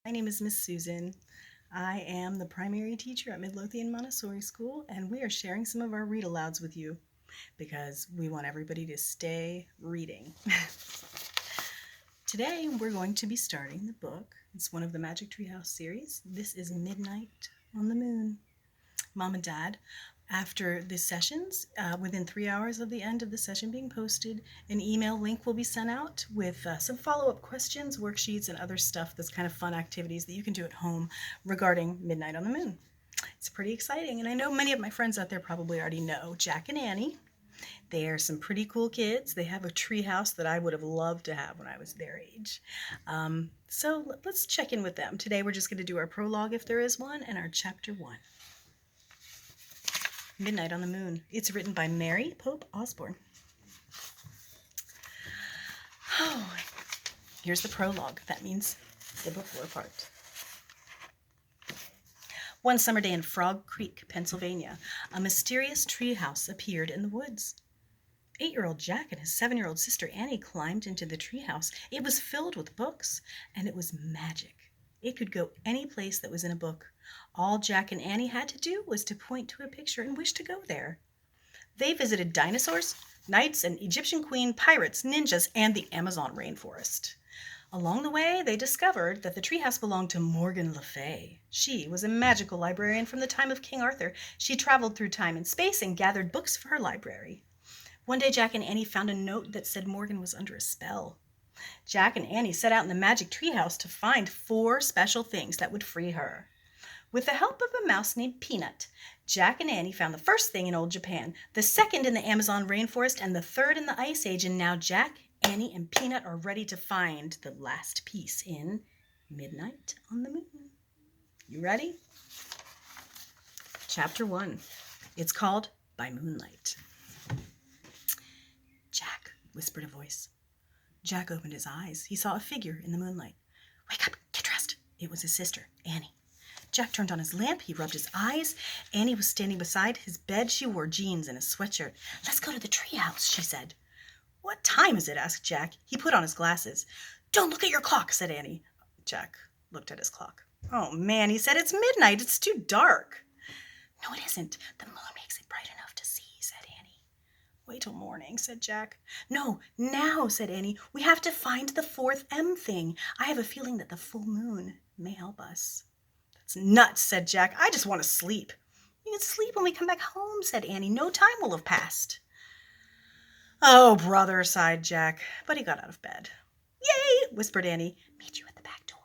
My name is Miss Susan. I am the primary teacher at Midlothian Montessori School, and we are sharing some of our read alouds with you because we want everybody to stay reading. Today, we're going to be starting the book. It's one of the Magic Treehouse series. This is Midnight on the Moon. Mom and Dad, after the sessions, within 3 hours of the end of the session being posted, an email link will be sent out with some follow-up questions, worksheets, and other stuff that's kind of fun activities that you can do at home regarding Midnight on the Moon. It's pretty exciting, and I know many of my friends out there probably already know Jack and Annie. They are some pretty cool kids. They have a tree house that I would have loved to have when I was their age. So let's check in with them. Today we're just going to do our prologue, if there is one, and our chapter 1. Midnight on the Moon. It's written by Mary Pope Osborne. Oh, here's the prologue. That means the before part. One summer day in Frog Creek, Pennsylvania, a mysterious tree house appeared in the woods. 8-year-old Jack and his 7-year-old sister Annie climbed into the tree house. It was filled with books, and it was magic. It could go any place that was in a book. All Jack and Annie had to do was to point to a picture and wish to go there. They visited dinosaurs, knights, an Egyptian queen, pirates, ninjas, and the Amazon rainforest. Along the way, they discovered that the treehouse belonged to Morgan Le Fay. She was a magical librarian from the time of King Arthur. She traveled through time and space and gathered books for her library. One day, Jack and Annie found a note that said Morgan was under a spell. Jack and Annie set out in the Magic Treehouse to find 4 special things that would free her. With the help of a mouse named Peanut, Jack and Annie found the first thing in old Japan, the second in the Amazon rainforest, and the third in the Ice Age, and now Jack, Annie, and Peanut are ready to find the last piece in Midnight on the Moon. You ready? Chapter 1. It's called By Moonlight. Jack, whispered a voice. Jack opened his eyes. He saw a figure in the moonlight. Wake up, get dressed. It was his sister, Annie. Jack turned on his lamp. He rubbed his eyes. Annie was standing beside his bed. She wore jeans and a sweatshirt. Let's go to the treehouse, she said. What time is it? Asked Jack. He put on his glasses. Don't look at your clock, said Annie. Jack looked at his clock. Oh, man, he said, it's midnight. It's too dark. No, it isn't. The moon makes it bright enough to see, said Annie. Wait till morning, said Jack. No, now, said Annie. We have to find the 4th M thing. I have a feeling that the full moon may help us. That's nuts, said Jack. I just want to sleep. You can sleep when we come back home, said Annie. No time will have passed. Oh, brother, sighed Jack, but he got out of bed. Yay, whispered Annie. Meet you at the back door.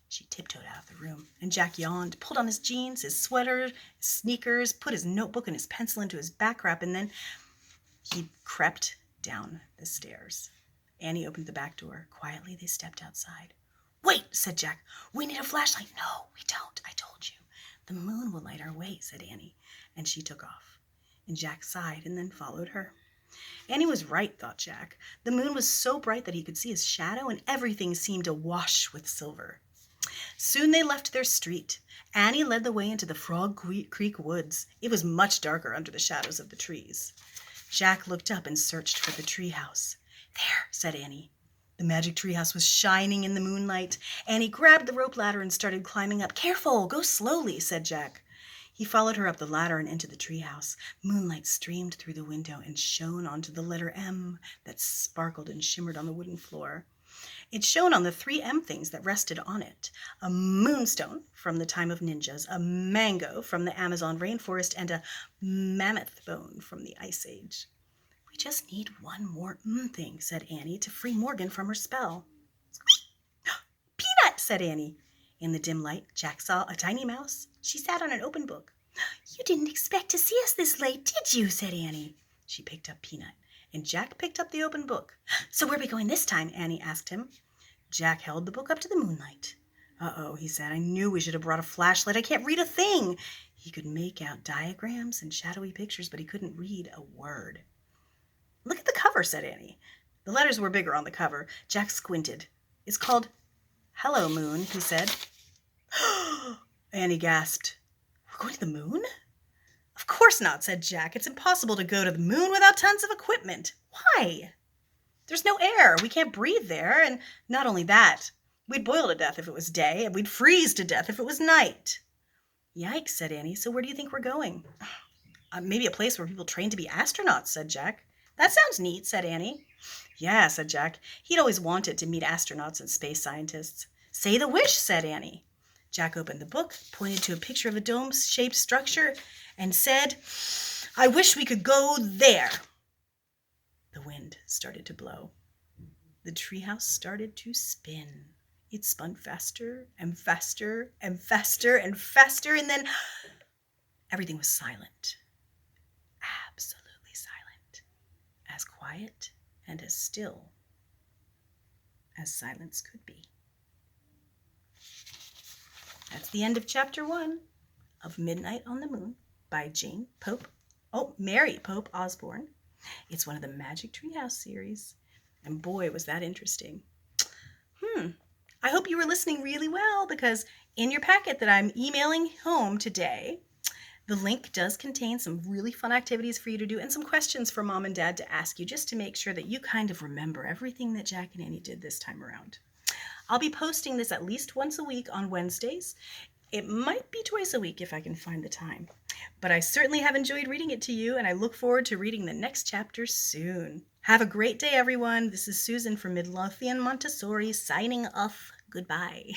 She tiptoed out of the room, and Jack yawned, pulled on his jeans, his sweater, his sneakers, put his notebook and his pencil into his back wrap, and then he crept down the stairs. Annie opened the back door. Quietly, they stepped outside. Wait, said Jack. We need a flashlight. No, we don't. I told you. The moon will light our way, said Annie, and she took off. And Jack sighed and then followed her. Annie was right, thought Jack. The moon was so bright that he could see his shadow, and everything seemed awash with silver. Soon they left their street. Annie led the way into the Frog Creek woods. It was much darker under the shadows of the trees. Jack looked up and searched for the treehouse. There, said Annie. The magic treehouse was shining in the moonlight. Annie grabbed the rope ladder and started climbing up. Careful, go slowly, said Jack. He followed her up the ladder and into the treehouse. Moonlight streamed through the window and shone onto the letter M that sparkled and shimmered on the wooden floor. It shone on the 3 M things that rested on it. A moonstone from the time of ninjas, a mango from the Amazon rainforest, and a mammoth bone from the Ice Age. We just need one more thing, said Annie, to free Morgan from her spell. Peanut, said Annie. In the dim light, Jack saw a tiny mouse. She sat on an open book. You didn't expect to see us this late, did you? Said Annie. She picked up Peanut, and Jack picked up the open book. So where are we going this time? Annie asked him. Jack held the book up to the moonlight. Uh-oh, he said. I knew we should have brought a flashlight. I can't read a thing. He could make out diagrams and shadowy pictures, but he couldn't read a word. Look at the cover, said Annie. The letters were bigger on the cover. Jack squinted. It's called Hello, Moon, he said. Annie gasped. We're going to the moon? Of course not, said Jack. It's impossible to go to the moon without tons of equipment. Why? There's no air. We can't breathe there. And not only that, We'd boil to death if it was day, and we'd freeze to death if it was night. Yikes, said Annie. So where do you think we're going? Maybe a place where people train to be astronauts, said Jack. That sounds neat, said Annie. Yeah, said Jack. He'd always wanted to meet astronauts and space scientists. Say the wish, said Annie. Jack opened the book, pointed to a picture of a dome-shaped structure, and said, I wish we could go there. The wind started to blow. The treehouse started to spin. It spun faster and faster and faster and faster, and then everything was silent. Absolutely silent. As quiet and as still as silence could be. That's the end of chapter 1 of Midnight on the Moon by Mary Pope Osborne. It's one of the Magic Treehouse series. And boy, was that interesting. I hope you were listening really well, because in your packet that I'm emailing home today, the link does contain some really fun activities for you to do and some questions for Mom and Dad to ask you, just to make sure that you kind of remember everything that Jack and Annie did this time around. I'll be posting this at least once a week on Wednesdays. It might be twice a week if I can find the time. But I certainly have enjoyed reading it to you, and I look forward to reading the next chapter soon. Have a great day, everyone. This is Susan from Midlothian Montessori signing off. Goodbye.